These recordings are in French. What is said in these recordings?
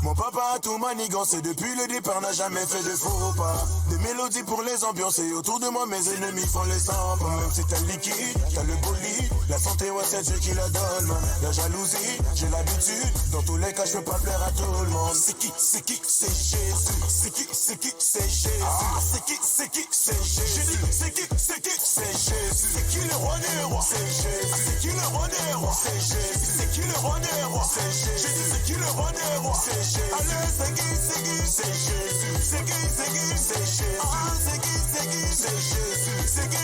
Mon papa a tout manigancé depuis le départ, n'a jamais fait de faux pas. Des mélodies pour les ambiances et autour de moi mes ennemis font les 100 pas. Même si t'as le liquide, t'as le bolide, la santé ouais c'est Dieu qui la donne man. La jalousie, j'ai l'habitude, dans tous les cas je peux pas plaire à tout le monde. C'est qui, c'est Jésus. C'est qui, c'est Jésus. C'est qui, c'est Jésus. C'est qui, c'est Jésus. C'est qui le roi des rois? C'est Jésus. C'est qui le roi des rois? C'est Jésus. C'est qui le roi des rois? C'est Jésus. C'est qui le roi des rois? C'est Jésus. Allez, c'est qui, c'est Jésus. C'est qui, c'est Jésus. C'est qui, c'est Jésus. C'est qui,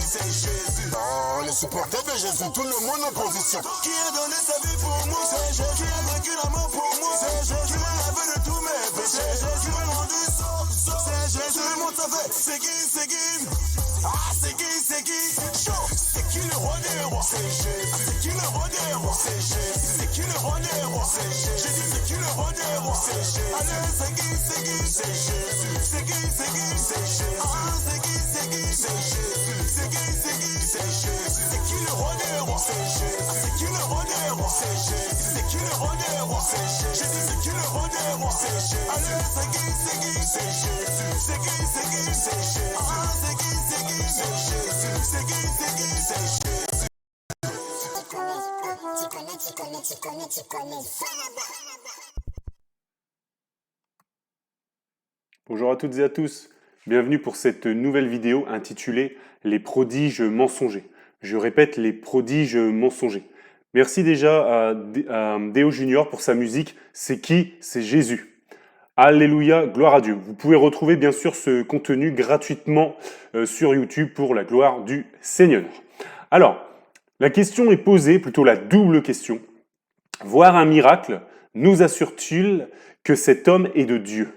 c'est Jésus. Oh, les supporters de Jésus, tout le monde en position. Qui a donné sa vie pour moi? C'est Jésus. Qui a vaincu la mort pour moi? C'est Jésus. Qui m'a lavé de tous mes péchés? C'est Jésus. Qui m'a rendu sauve. C'est Jésus. Tout le monde ça fait. C'est qui? Ah, c'est qui? Chaud. C'est qui le roi des rois? C'est Jésus. C'est qui le roi des rois? C'est Jésus. C'est qui le roi des rois? C'est Jésus. C'est qui le roi des rois? C'est Jésus. Allez, c'est qui? C'est Jésus. C'est qui? C'est Jésus. Ah, c'est qui? C'est Jésus. C'est qui? C'est Jésus. C'est qui le roi des rois? C'est Jésus. C'est qui le roi des rois? C'est Jésus. C'est qui le roi des rois? C'est Jésus. C'est qui le roi des rois? C'est Jésus. Allez, c'est qui? C'est Jésus. C'est qui? C'est Jésus. Ah, c'est qui? C'est Jésus. C'est qui? C'est Jésus. Tu connais. Bonjour à toutes et à tous, bienvenue pour cette nouvelle vidéo intitulée « Les prodiges mensongers ». Je répète, les prodiges mensongers. Merci déjà à Déo Junior pour sa musique « C'est qui ? C'est Jésus ». Alléluia, gloire à Dieu. Vous pouvez retrouver bien sûr ce contenu gratuitement sur YouTube pour la gloire du Seigneur. Alors, la question est posée, plutôt la double question. Voir un miracle nous assure-t-il que cet homme est de Dieu ?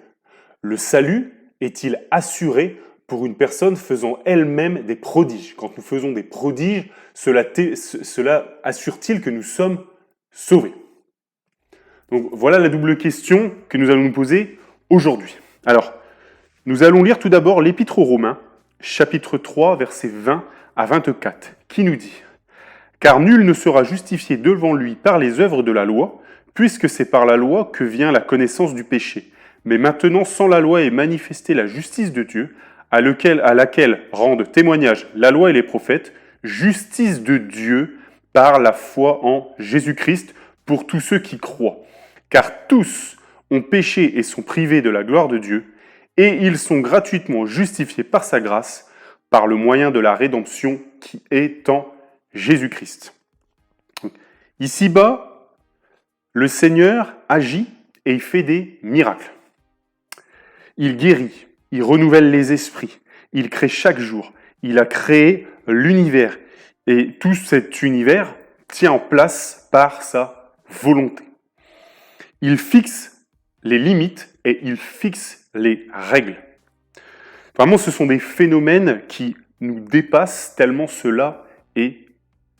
Le salut est-il assuré pour une personne faisant elle-même des prodiges ? Quand nous faisons des prodiges, cela assure-t-il que nous sommes sauvés ? Donc voilà la double question que nous allons nous poser aujourd'hui. Alors, nous allons lire tout d'abord l'Épître aux Romains, chapitre 3, versets 20 à 24, qui nous dit « Car nul ne sera justifié devant lui par les œuvres de la loi, puisque c'est par la loi que vient la connaissance du péché. Mais maintenant, sans la loi est manifestée la justice de Dieu, à laquelle rendent témoignage la loi et les prophètes, justice de Dieu par la foi en Jésus-Christ pour tous ceux qui croient. Car tous ont péché et sont privés de la gloire de Dieu, et ils sont gratuitement justifiés par sa grâce, par le moyen de la rédemption qui est en Jésus-Christ. » Ici-bas, le Seigneur agit et il fait des miracles. Il guérit, il renouvelle les esprits, il crée chaque jour, il a créé l'univers. Et tout cet univers tient en place par sa volonté. Il fixe les limites et il fixe les règles. Vraiment, ce sont des phénomènes qui nous dépassent tellement cela est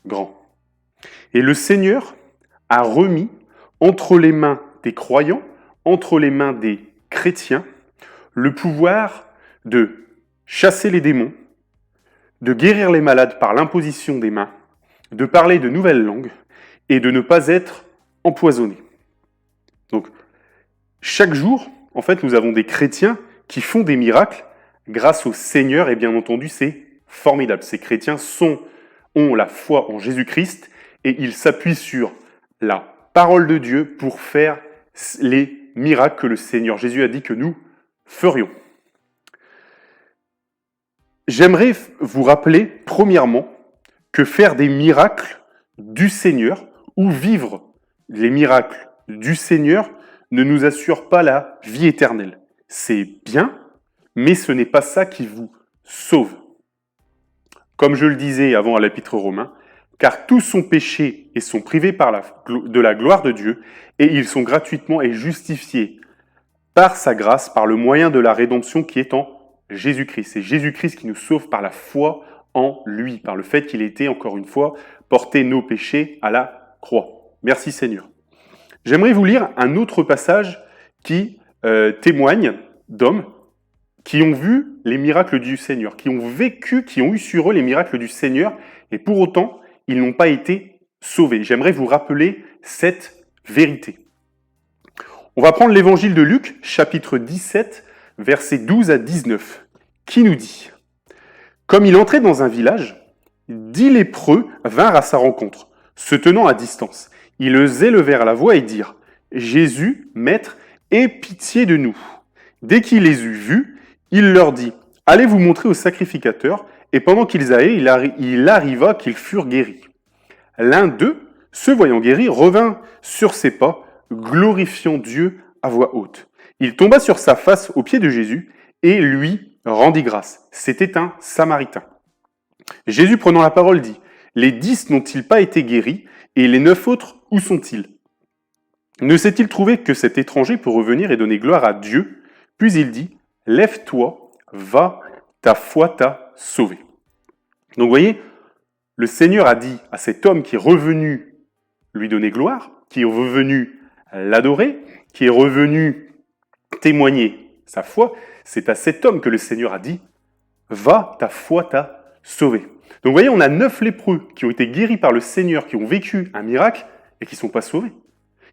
grand. Et le Seigneur a remis entre les mains des croyants, entre les mains des chrétiens, le pouvoir de chasser les démons, de guérir les malades par l'imposition des mains, de parler de nouvelles langues et de ne pas être empoisonnés. Donc, chaque jour, en fait, nous avons des chrétiens qui font des miracles grâce au Seigneur et bien entendu, c'est formidable. Ces chrétiens ont la foi en Jésus-Christ et ils s'appuient sur la parole de Dieu pour faire les miracles que le Seigneur Jésus a dit que nous ferions. J'aimerais vous rappeler, premièrement, que faire des miracles du Seigneur ou vivre les miracles du Seigneur ne nous assure pas la vie éternelle. C'est bien, mais ce n'est pas ça qui vous sauve. Comme je le disais avant à l'Épître aux Romains, car tous sont péchés et sont privés de la gloire de Dieu, et ils sont gratuitement et justifiés par sa grâce, par le moyen de la rédemption qui est en Jésus-Christ. C'est Jésus-Christ qui nous sauve par la foi en lui, par le fait qu'il ait été, encore une fois, porté nos péchés à la croix. Merci Seigneur. J'aimerais vous lire un autre passage qui témoigne d'hommes qui ont vu les miracles du Seigneur, qui ont vécu, qui ont eu sur eux les miracles du Seigneur, et pour autant, ils n'ont pas été sauvés. J'aimerais vous rappeler cette vérité. On va prendre l'évangile de Luc, chapitre 17, versets 12 à 19, qui nous dit « Comme il entrait dans un village, 10 lépreux vinrent à sa rencontre, se tenant à distance. Ils élevèrent la voix et dirent « Jésus, Maître, aie pitié de nous. » Dès qu'il les eut vus, il leur dit « Allez vous montrer au sacrificateur. » Et pendant qu'ils allaient, il arriva qu'ils furent guéris. L'un d'eux, se voyant guéri, revint sur ses pas, glorifiant Dieu à voix haute. Il tomba sur sa face aux pieds de Jésus et lui rendit grâce. C'était un Samaritain. Jésus, prenant la parole, dit « Les 10 n'ont-ils pas été guéris, et les 9 autres, où sont-ils ? Ne s'est-il trouvé que cet étranger pour revenir et donner gloire à Dieu ? Puis il dit « Lève-toi, va, ta foi t'a sauvé. » Donc vous voyez, le Seigneur a dit à cet homme qui est revenu lui donner gloire, qui est revenu l'adorer, qui est revenu témoigner sa foi, c'est à cet homme que le Seigneur a dit « Va, ta foi t'a sauvé. » Donc vous voyez, on a 9 lépreux qui ont été guéris par le Seigneur, qui ont vécu un miracle et qui ne sont pas sauvés.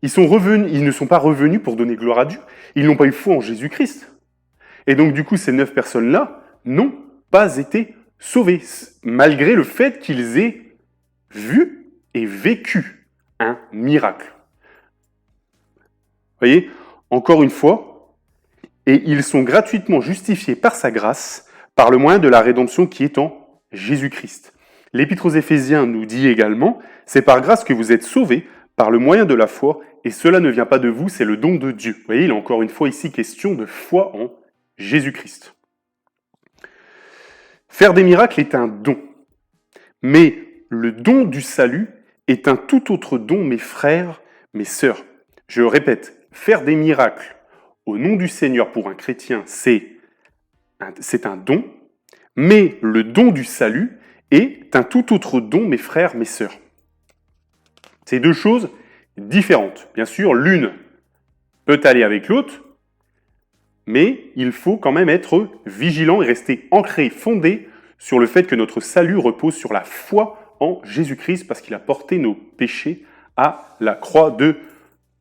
Ils ne sont pas revenus pour donner gloire à Dieu. Ils n'ont pas eu foi en Jésus-Christ. Et donc du coup, ces 9 personnes-là n'ont pas été sauvés, malgré le fait qu'ils aient vu et vécu un miracle. Vous voyez, encore une fois, et ils sont gratuitement justifiés par sa grâce, par le moyen de la rédemption qui est en Jésus-Christ. L'Épître aux Éphésiens nous dit également, c'est par grâce que vous êtes sauvés, par le moyen de la foi, et cela ne vient pas de vous, c'est le don de Dieu. Vous voyez, il est encore une fois ici question de foi en Jésus-Christ. Faire des miracles est un don, mais le don du salut est un tout autre don, mes frères, mes sœurs. Je répète, faire des miracles au nom du Seigneur pour un chrétien, c'est un don, mais le don du salut est un tout autre don, mes frères, mes sœurs. C'est deux choses différentes. Bien sûr, l'une peut aller avec l'autre, mais il faut quand même être vigilant et rester ancré, fondé sur le fait que notre salut repose sur la foi en Jésus-Christ parce qu'il a porté nos péchés à la croix de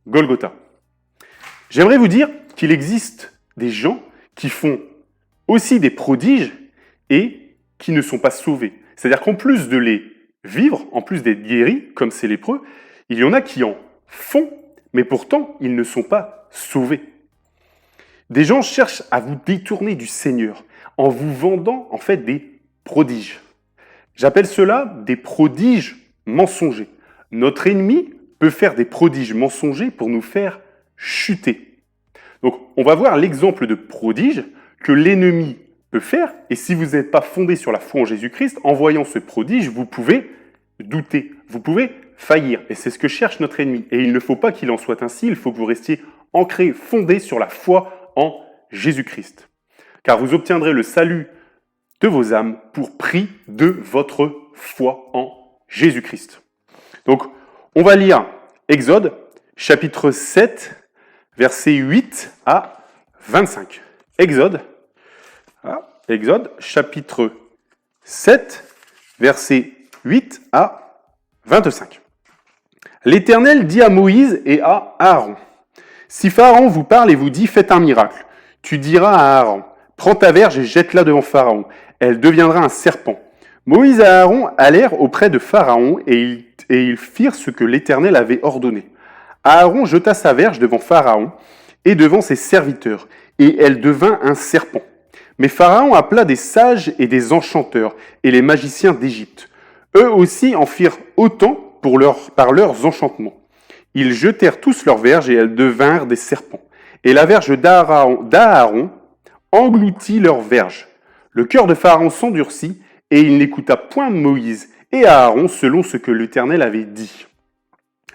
Golgotha. J'aimerais vous dire qu'il existe des gens qui font aussi des prodiges et qui ne sont pas sauvés. C'est-à-dire qu'en plus de les vivre, en plus d'être guéris, comme ces lépreux, il y en a qui en font, mais pourtant ils ne sont pas sauvés. Des gens cherchent à vous détourner du Seigneur en vous vendant en fait des prodiges. J'appelle cela des prodiges mensongers. Notre ennemi peut faire des prodiges mensongers pour nous faire chuter. Donc on va voir l'exemple de prodige que l'ennemi peut faire, et si vous n'êtes pas fondé sur la foi en Jésus-Christ, en voyant ce prodige, vous pouvez douter, vous pouvez faillir, et c'est ce que cherche notre ennemi. Et il ne faut pas qu'il en soit ainsi, il faut que vous restiez ancré, fondé sur la foi en Jésus-Christ. Car vous obtiendrez le salut de vos âmes pour prix de votre foi en Jésus-Christ. Donc, on va lire Exode, chapitre 7, versets 8 à 25. Exode, chapitre 7, versets 8 à 25. L'Éternel dit à Moïse et à Aaron, « Si Pharaon vous parle et vous dit « Faites un miracle », tu diras à Aaron, « Prends ta verge et jette-la devant Pharaon. Elle deviendra un serpent. » Moïse et Aaron allèrent auprès de Pharaon et ils firent ce que l'Éternel avait ordonné. Aaron jeta sa verge devant Pharaon et devant ses serviteurs, et elle devint un serpent. Mais Pharaon appela des sages et des enchanteurs et les magiciens d'Égypte. Eux aussi en firent autant par leurs enchantements. Ils jetèrent tous leurs verges et elles devinrent des serpents. Et la verge d'Aaron engloutit leurs verges. Le cœur de Pharaon s'endurcit et il n'écouta point Moïse et Aaron selon ce que l'Éternel avait dit.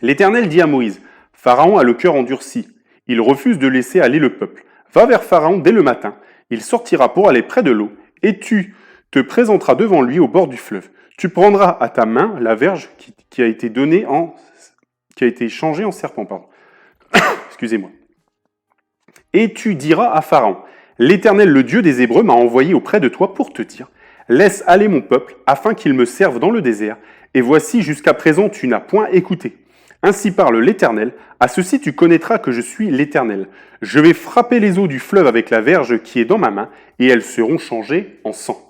L'Éternel dit à Moïse, « Pharaon a le cœur endurci. Il refuse de laisser aller le peuple. Va vers Pharaon dès le matin. Il sortira pour aller près de l'eau et tu te présenteras devant lui au bord du fleuve. Tu prendras à ta main la verge qui a été changée en serpent. Excusez-moi. Et tu diras à Pharaon, l'Éternel, le Dieu des Hébreux, m'a envoyé auprès de toi pour te dire, laisse aller mon peuple, afin qu'il me serve dans le désert, et voici, jusqu'à présent, tu n'as point écouté. Ainsi parle l'Éternel, à ceci tu connaîtras que je suis l'Éternel. Je vais frapper les eaux du fleuve avec la verge qui est dans ma main, et elles seront changées en sang.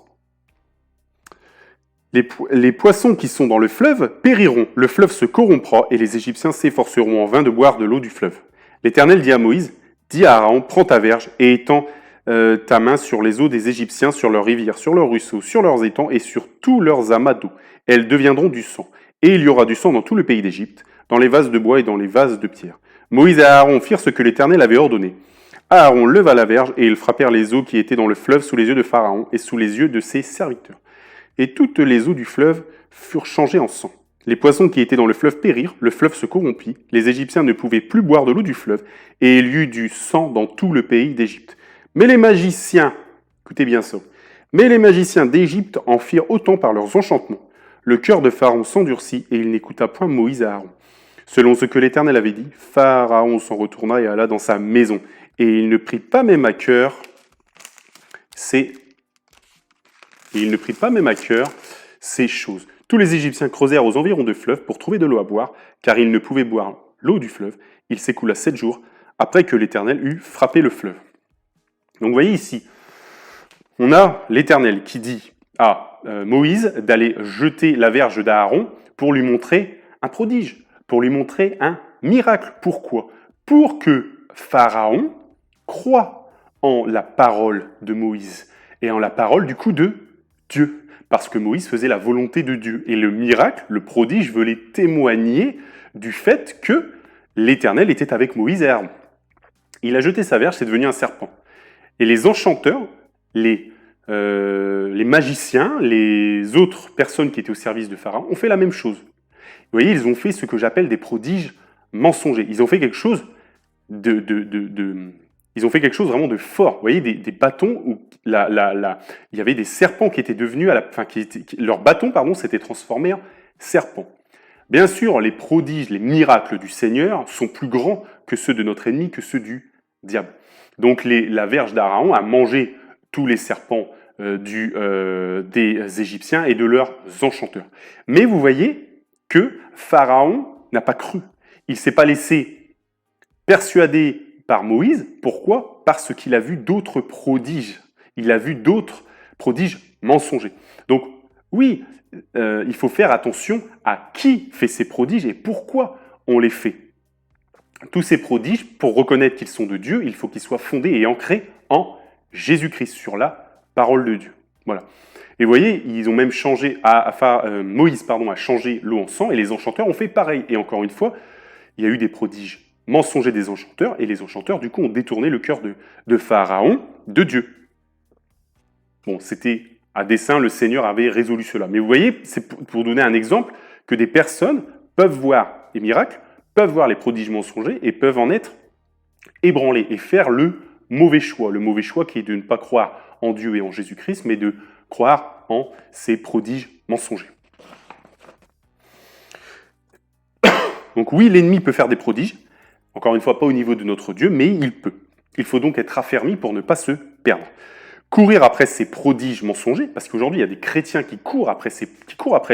Les poissons qui sont dans le fleuve périront, le fleuve se corrompra, et les Égyptiens s'efforceront en vain de boire de l'eau du fleuve. L'Éternel dit à Moïse, dis à Aaron, prends ta verge, et étends ta main sur les eaux des Égyptiens, sur leurs rivières, sur leurs ruisseaux, sur leurs étangs, et sur tous leurs amas d'eau. Elles deviendront du sang. Et il y aura du sang dans tout le pays d'Égypte, dans les vases de bois et dans les vases de pierre. Moïse et Aaron firent ce que l'Éternel avait ordonné. Aaron leva la verge, et ils frappèrent les eaux qui étaient dans le fleuve sous les yeux de Pharaon et sous les yeux de ses serviteurs. Et toutes les eaux du fleuve furent changées en sang. Les poissons qui étaient dans le fleuve périrent, le fleuve se corrompit, les Égyptiens ne pouvaient plus boire de l'eau du fleuve, et il y eut du sang dans tout le pays d'Égypte. Mais les magiciens, écoutez bien ça, mais les magiciens d'Égypte en firent autant par leurs enchantements. Le cœur de Pharaon s'endurcit, et il n'écouta point Moïse et Aaron. Selon ce que l'Éternel avait dit, Pharaon s'en retourna et alla dans sa maison, et il ne prit pas même à cœur ces choses. Tous les Égyptiens creusèrent aux environs du fleuve pour trouver de l'eau à boire, car ils ne pouvaient boire l'eau du fleuve. Il s'écoula 7 jours après que l'Éternel eut frappé le fleuve. Donc vous voyez ici, on a l'Éternel qui dit à Moïse d'aller jeter la verge d'Aaron pour lui montrer un prodige, pour lui montrer un miracle. Pourquoi ? Pour que Pharaon croit en la parole de Moïse et en la parole du coup de Dieu. Parce que Moïse faisait la volonté de Dieu. Et le miracle, le prodige, veut les témoigner du fait que l'Éternel était avec Moïse et Aaron. Il a jeté sa verge, c'est devenu un serpent. Et les enchanteurs, les magiciens, les autres personnes qui étaient au service de Pharaon ont fait la même chose. Vous voyez, ils ont fait ce que j'appelle des prodiges mensongers. Ils ont fait quelque chose ils ont fait quelque chose vraiment de fort. Vous voyez, des bâtons où il y avait des serpents qui étaient devenus, leur bâton, s'était transformé en serpent. Bien sûr, les prodiges, les miracles du Seigneur sont plus grands que ceux de notre ennemi, que ceux du diable. Donc la verge d'Aaron a mangé tous les serpents des Égyptiens et de leurs enchanteurs. Mais vous voyez que Pharaon n'a pas cru. Il ne s'est pas laissé persuader par Moïse. Pourquoi ? Parce qu'il a vu d'autres prodiges. Il a vu d'autres prodiges mensongers. Donc oui, il faut faire attention à qui fait ces prodiges et pourquoi on les fait. Tous ces prodiges, pour reconnaître qu'ils sont de Dieu, il faut qu'ils soient fondés et ancrés en Jésus-Christ, sur la parole de Dieu. Voilà. Et vous voyez, ils ont même changé, Moïse a changé l'eau en sang, et les enchanteurs ont fait pareil. Et encore une fois, il y a eu des prodiges mensongers des enchanteurs, et les enchanteurs, du coup, ont détourné le cœur de Pharaon de Dieu. Bon, c'était à dessein, le Seigneur avait résolu cela. Mais vous voyez, c'est pour donner un exemple, que des personnes peuvent voir les miracles, peuvent voir les prodiges mensongers, et peuvent en être ébranlés, et faire le mauvais choix qui est de ne pas croire en Dieu et en Jésus-Christ, mais de croire en ces prodiges mensongers. Donc oui, l'ennemi peut faire des prodiges, encore une fois, pas au niveau de notre Dieu, mais il peut. Il faut donc être affermi pour ne pas se perdre. Courir après ces prodiges mensongers, parce qu'aujourd'hui, il y a des chrétiens qui courent après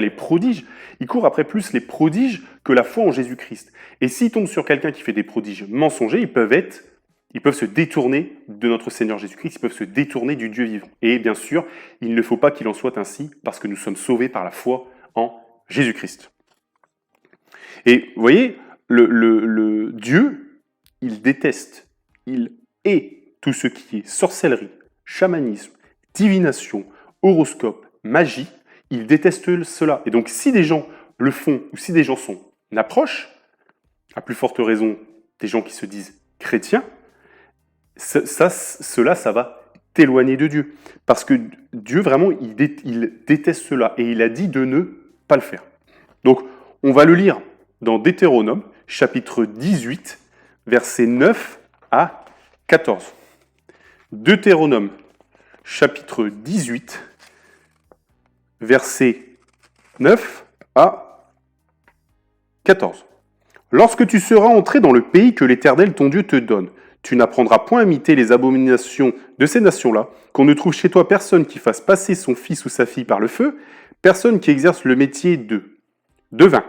les prodiges, ils courent après plus les prodiges que la foi en Jésus-Christ. Et s'ils tombent sur quelqu'un qui fait des prodiges mensongers, ils peuvent se détourner de notre Seigneur Jésus-Christ, ils peuvent se détourner du Dieu vivant. Et bien sûr, il ne faut pas qu'il en soit ainsi, parce que nous sommes sauvés par la foi en Jésus-Christ. Et vous voyez, le Dieu, il déteste, il hait tout ce qui est sorcellerie, chamanisme, divination, horoscope, magie, il déteste cela. Et donc si des gens le font, ou si des gens s'en approchent, à plus forte raison des gens qui se disent chrétiens, cela va t'éloigner de Dieu. Parce que Dieu, vraiment, il déteste cela. Et il a dit de ne pas le faire. Donc, on va le lire dans Deutéronome, chapitre 18, versets 9 à 14. Deutéronome, chapitre 18, versets 9 à 14. Lorsque tu seras entré dans le pays que l'Éternel ton Dieu te donne, tu n'apprendras point à imiter les abominations de ces nations-là, qu'on ne trouve chez toi personne qui fasse passer son fils ou sa fille par le feu, personne qui exerce le métier de devin,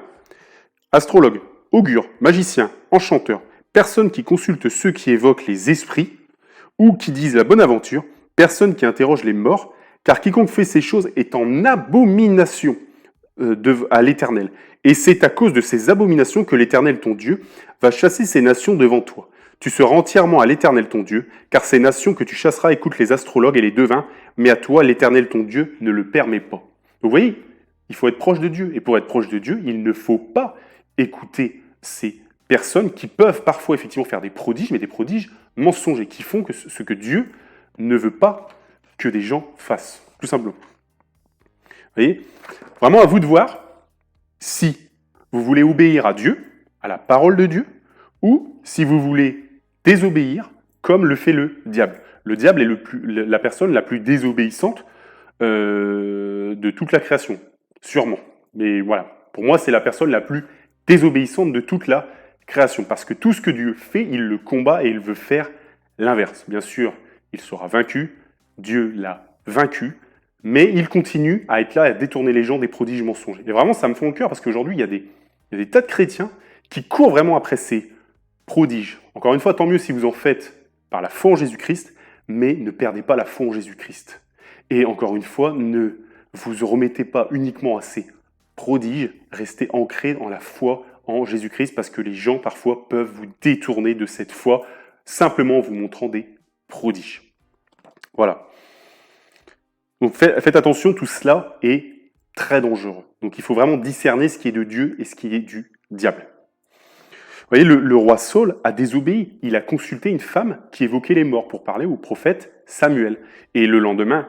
astrologue, augure, magicien, enchanteur, personne qui consulte ceux qui évoquent les esprits, ou qui disent la bonne aventure, personne qui interroge les morts, car quiconque fait ces choses est en abomination à l'Éternel. Et c'est à cause de ces abominations que l'Éternel ton Dieu va chasser ces nations devant toi. Tu seras entièrement à l'Éternel ton Dieu, car ces nations que tu chasseras écoutent les astrologues et les devins, mais à toi l'Éternel ton Dieu ne le permet pas. Donc vous voyez, il faut être proche de Dieu, et pour être proche de Dieu, il ne faut pas écouter ces personnes qui peuvent parfois effectivement faire des prodiges, mais des prodiges mensongers, qui font que ce que Dieu ne veut pas que des gens fassent, tout simplement. Vous voyez, vraiment à vous de voir si vous voulez obéir à Dieu, à la parole de Dieu, ou si vous voulez désobéir comme le fait le diable. Le diable est la personne la plus désobéissante de toute la création, sûrement. Mais voilà, pour moi, c'est la personne la plus désobéissante de toute la création, parce que tout ce que Dieu fait, il le combat et il veut faire l'inverse. Bien sûr, il sera vaincu, Dieu l'a vaincu, mais il continue à être là, à détourner les gens des prodiges mensongers. Et vraiment, ça me fend au cœur, parce qu'aujourd'hui, il y a des tas de chrétiens qui courent vraiment après ces prodiges. Encore une fois, tant mieux si vous en faites par la foi en Jésus-Christ, mais ne perdez pas la foi en Jésus-Christ. Et encore une fois, ne vous remettez pas uniquement à ces prodiges, restez ancrés dans la foi en Jésus-Christ, parce que les gens, parfois, peuvent vous détourner de cette foi, simplement en vous montrant des prodiges. Voilà. Donc faites attention, tout cela est très dangereux. Donc il faut vraiment discerner ce qui est de Dieu et ce qui est du diable. Vous voyez, le roi Saul a désobéi. Il a consulté une femme qui évoquait les morts pour parler au prophète Samuel. Et le lendemain,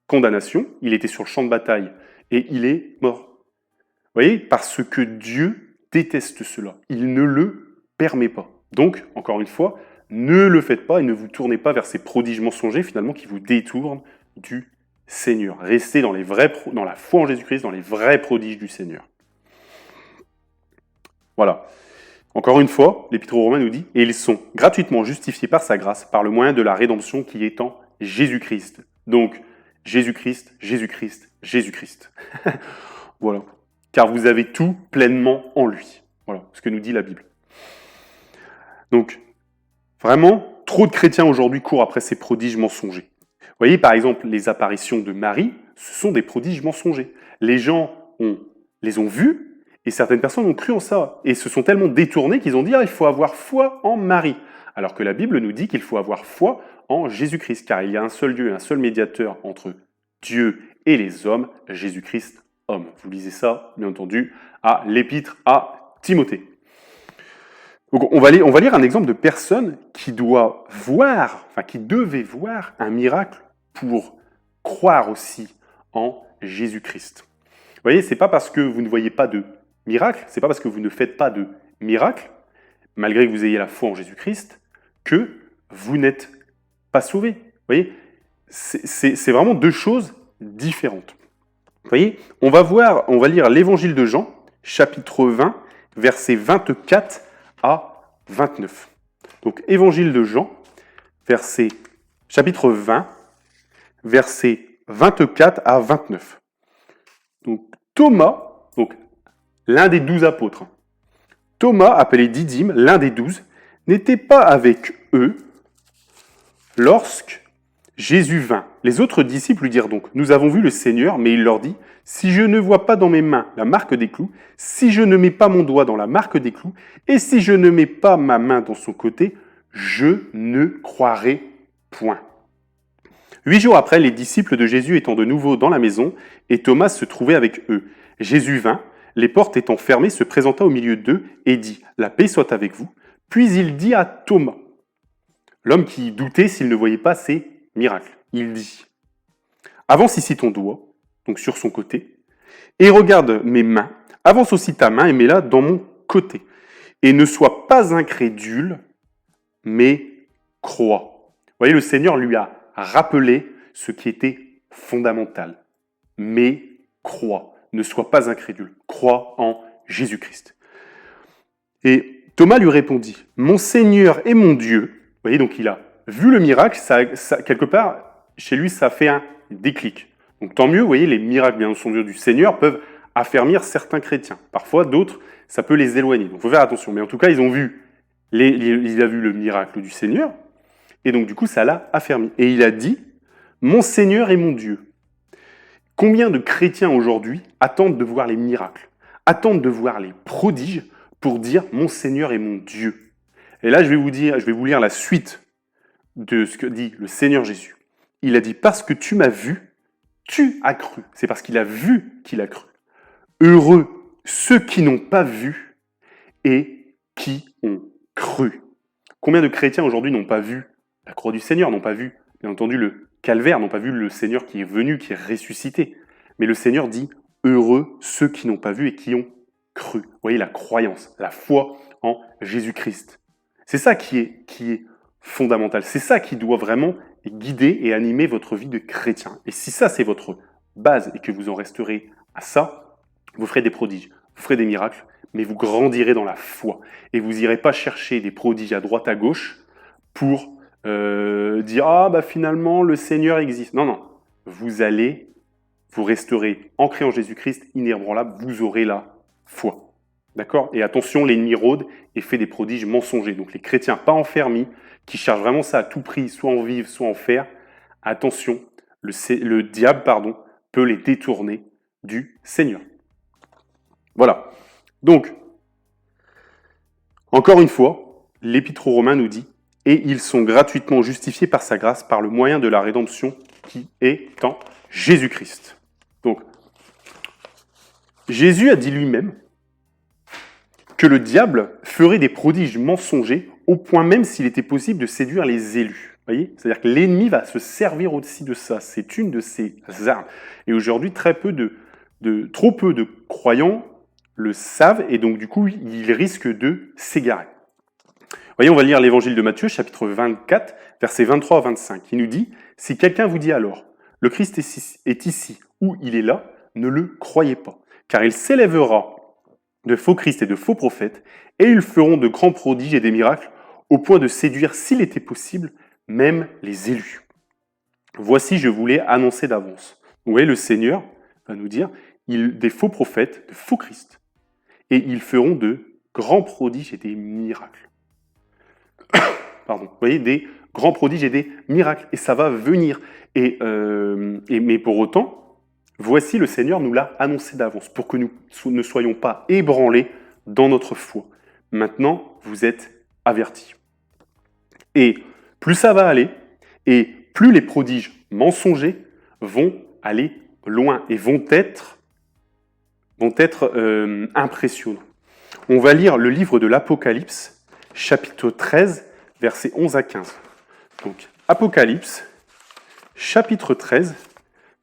condamnation, il était sur le champ de bataille et il est mort. Vous voyez, parce que Dieu déteste cela. Il ne le permet pas. Donc, encore une fois, ne le faites pas et ne vous tournez pas vers ces prodiges mensongers finalement qui vous détournent du Seigneur. Restez dans la foi en Jésus-Christ, dans les vrais prodiges du Seigneur. Voilà. Encore une fois, l'Épître aux Romains nous dit « Et ils sont gratuitement justifiés par sa grâce, par le moyen de la rédemption qui est en Jésus-Christ. » Donc, Jésus-Christ, Jésus-Christ, Jésus-Christ. Voilà. Car vous avez tout pleinement en lui. Voilà ce que nous dit la Bible. Donc, vraiment, trop de chrétiens aujourd'hui courent après ces prodiges mensongers. Vous voyez, par exemple, les apparitions de Marie, ce sont des prodiges mensongers. Les gens les ont vus, et certaines personnes ont cru en ça, et se sont tellement détournés qu'ils ont dit « il faut avoir foi en Marie ». Alors que la Bible nous dit qu'il faut avoir foi en Jésus-Christ, car il y a un seul Dieu et un seul médiateur entre Dieu et les hommes, Jésus-Christ, homme. Vous lisez ça, bien entendu, à l'Épître à Timothée. Donc on va lire un exemple de personne qui devait voir un miracle pour croire aussi en Jésus-Christ. Vous voyez, c'est pas parce que vous ne voyez pas de miracle, c'est pas parce que vous ne faites pas de miracle, malgré que vous ayez la foi en Jésus-Christ, que vous n'êtes pas sauvé. Vous voyez, c'est vraiment deux choses différentes. Vous voyez, on va lire l'Évangile de Jean, chapitre 20, versets 24 à 29. Donc, Évangile de Jean, chapitre 20, versets 24 à 29. Donc, Thomas, l'un des 12 apôtres, Thomas, appelé Didyme, l'un des 12, n'était pas avec eux lorsque Jésus vint. Les autres disciples lui dirent donc, « Nous avons vu le Seigneur », mais il leur dit, « Si je ne vois pas dans mes mains la marque des clous, si je ne mets pas mon doigt dans la marque des clous, et si je ne mets pas ma main dans son côté, je ne croirai point. » 8 jours après, les disciples de Jésus étant de nouveau dans la maison, et Thomas se trouvait avec eux. Jésus vint, les portes étant fermées, se présenta au milieu d'eux et dit « La paix soit avec vous ». Puis il dit à Thomas, l'homme qui doutait s'il ne voyait pas ces miracles, il dit « Avance ici ton doigt, donc sur son côté, et regarde mes mains, avance aussi ta main et mets-la dans mon côté. Et ne sois pas incrédule, mais crois. » Vous voyez, le Seigneur lui a rappelé ce qui était fondamental. Mais crois, ne sois pas incrédule, crois en Jésus-Christ. Et Thomas lui répondit, « Mon Seigneur et mon Dieu ». voyez, donc il a vu le miracle, quelque part, chez lui, ça fait un déclic. Donc tant mieux, vous voyez, les miracles, bien entendu, du Seigneur peuvent affermir certains chrétiens. Parfois, d'autres, ça peut les éloigner. Donc il faut faire attention. Mais en tout cas, ils ont vu, il a vu le miracle du Seigneur, et donc du coup, ça l'a affermi. Et il a dit, « Mon Seigneur est mon Dieu ». Combien de chrétiens aujourd'hui attendent de voir les miracles, attendent de voir les prodiges pour dire « Mon Seigneur est mon Dieu ». Et là, je vais vous lire la suite de ce que dit le Seigneur Jésus. Il a dit « Parce que tu m'as vu, tu as cru ». C'est parce qu'il a vu qu'il a cru. Heureux ceux qui n'ont pas vu et qui ont cru. Combien de chrétiens aujourd'hui n'ont pas vu la croix du Seigneur, n'ont pas vu, bien entendu, le calvaire, n'ont pas vu le Seigneur qui est venu, qui est ressuscité. Mais le Seigneur dit « Heureux ceux qui n'ont pas vu et qui ont cru ». Vous voyez la croyance, la foi en Jésus-Christ. C'est ça qui est fondamental. C'est ça qui doit vraiment guider et animer votre vie de chrétien. Et si ça, c'est votre base et que vous en resterez à ça, vous ferez des prodiges, vous ferez des miracles, mais vous grandirez dans la foi. Et vous n'irez pas chercher des prodiges à droite, à gauche pour dire « Ah, bah finalement, le Seigneur existe ». Non, non. Vous resterez ancré en Jésus-Christ, inébranlable, vous aurez la foi. D'accord? Et attention, l'ennemi rôde et fait des prodiges mensongers. Donc les chrétiens pas enfermis, qui cherchent vraiment ça à tout prix, soit en vivre, soit en faire, attention, le diable peut les détourner du Seigneur. Voilà. Donc, encore une fois, l'Épître aux Romains nous dit « Et ils sont gratuitement justifiés par sa grâce, par le moyen de la rédemption qui est en Jésus-Christ. » Donc, Jésus a dit lui-même que le diable ferait des prodiges mensongers au point même s'il était possible de séduire les élus. Voyez, c'est-à-dire que l'ennemi va se servir aussi de ça. C'est une de ses armes. Et aujourd'hui, trop peu de croyants le savent et donc du coup, ils risquent de s'égarer. Voyez, on va lire l'évangile de Matthieu, chapitre 24, versets 23 à 25. Il nous dit « Si quelqu'un vous dit alors, le Christ est ici ou il est là, ne le croyez pas, car il s'élèvera de faux Christ et de faux prophètes, et ils feront de grands prodiges et des miracles, au point de séduire, s'il était possible, même les élus. Voici, je vous l'ai annoncé d'avance. » Vous voyez, le Seigneur va nous dire des faux prophètes, de faux Christ, et ils feront de grands prodiges et des miracles. Pardon. Vous voyez, des grands prodiges et des miracles, et ça va venir. Mais pour autant, voici le Seigneur nous l'a annoncé d'avance, pour que nous ne soyons pas ébranlés dans notre foi. Maintenant, vous êtes avertis. Et plus ça va aller, et plus les prodiges mensongers vont aller loin et vont être impressionnants. On va lire le livre de l'Apocalypse, chapitre 13, versets 11 à 15. Donc, Apocalypse, chapitre 13,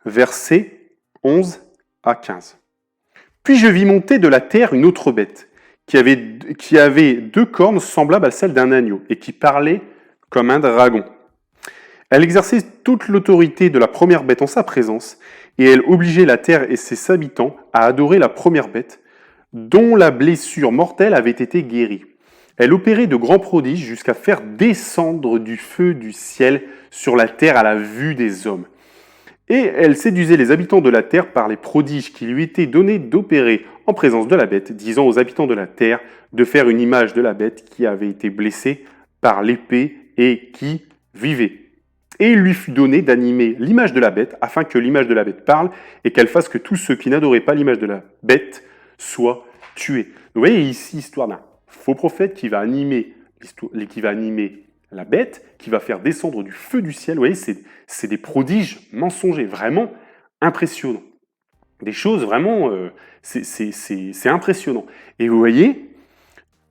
versets 11 à 15. « Puis je vis monter de la terre une autre bête, qui avait 2 cornes semblables à celles d'un agneau, et qui parlait comme un dragon. Elle exerçait toute l'autorité de la première bête en sa présence, et elle obligeait la terre et ses habitants à adorer la première bête, dont la blessure mortelle avait été guérie. Elle opérait de grands prodiges jusqu'à faire descendre du feu du ciel sur la terre à la vue des hommes. Et elle séduisait les habitants de la terre par les prodiges qui lui étaient donnés d'opérer en présence de la bête, disant aux habitants de la terre de faire une image de la bête qui avait été blessée par l'épée et qui vivait. Et il lui fut donné d'animer l'image de la bête, afin que l'image de la bête parle, et qu'elle fasse que tous ceux qui n'adoraient pas l'image de la bête soient tués. Vous voyez ici l'histoire d'un faux prophète qui va animer la bête, qui va faire descendre du feu du ciel. Vous voyez, c'est des prodiges mensongers, vraiment impressionnants. Des choses vraiment, c'est impressionnant. Et vous voyez,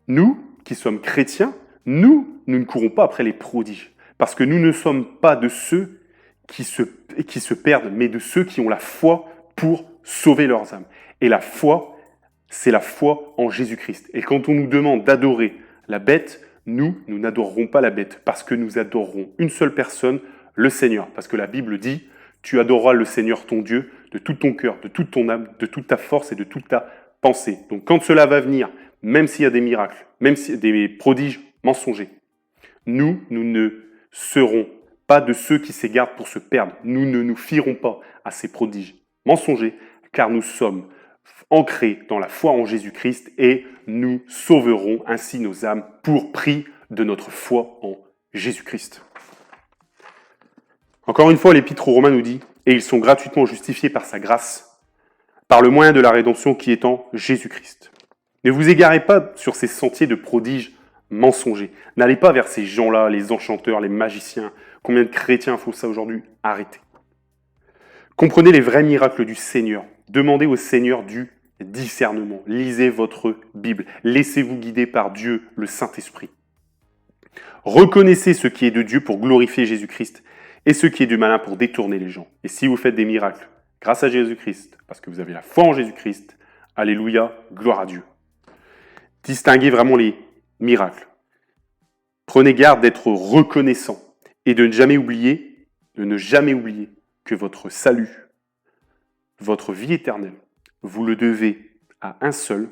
nous qui sommes chrétiens, nous ne courons pas après les prodiges. Parce que nous ne sommes pas de ceux qui se perdent, mais de ceux qui ont la foi pour sauver leurs âmes. Et la foi, c'est la foi en Jésus-Christ. Et quand on nous demande d'adorer la bête, nous n'adorerons pas la bête, parce que nous adorerons une seule personne, le Seigneur. Parce que la Bible dit, tu adoreras le Seigneur ton Dieu de tout ton cœur, de toute ton âme, de toute ta force et de toute ta pensée. Donc quand cela va venir, même s'il y a des miracles, même s'il y a des prodiges mensongers, Nous ne serons pas de ceux qui s'égarent pour se perdre. Nous ne nous fierons pas à ces prodiges mensongers, car nous sommes ancrés dans la foi en Jésus-Christ et nous sauverons ainsi nos âmes pour prix de notre foi en Jésus-Christ. Encore une fois, l'Épître aux Romains nous dit « Et ils sont gratuitement justifiés par sa grâce, par le moyen de la rédemption qui est en Jésus-Christ. » Ne vous égarez pas sur ces sentiers de prodiges mensongers. N'allez pas vers ces gens-là, les enchanteurs, les magiciens. Combien de chrétiens font ça aujourd'hui? Arrêtez. Comprenez les vrais miracles du Seigneur. Demandez au Seigneur du discernement. Lisez votre Bible. Laissez-vous guider par Dieu, le Saint-Esprit. Reconnaissez ce qui est de Dieu pour glorifier Jésus-Christ et ce qui est du malin pour détourner les gens. Et si vous faites des miracles grâce à Jésus-Christ, parce que vous avez la foi en Jésus-Christ, alléluia, gloire à Dieu. Distinguez vraiment les miracles. Prenez garde d'être reconnaissant et de ne jamais oublier que votre salut, votre vie éternelle, vous le devez à un seul,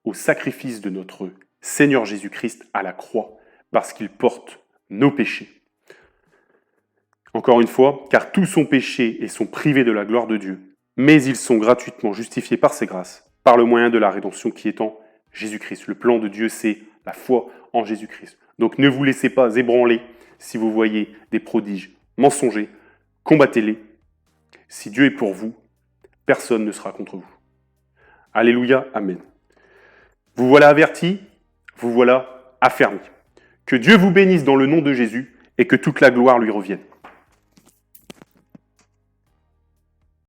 au sacrifice de notre Seigneur Jésus-Christ à la croix, parce qu'il porte nos péchés. Encore une fois, car tous sont péchés et sont privés de la gloire de Dieu, mais ils sont gratuitement justifiés par ses grâces, par le moyen de la rédemption qui est en Jésus-Christ. Le plan de Dieu, c'est la foi en Jésus-Christ. Donc ne vous laissez pas ébranler si vous voyez des prodiges mensongers, combattez-les. Si Dieu est pour vous, personne ne sera contre vous. Alléluia, amen. Vous voilà avertis, vous voilà affermis. Que Dieu vous bénisse dans le nom de Jésus et que toute la gloire lui revienne.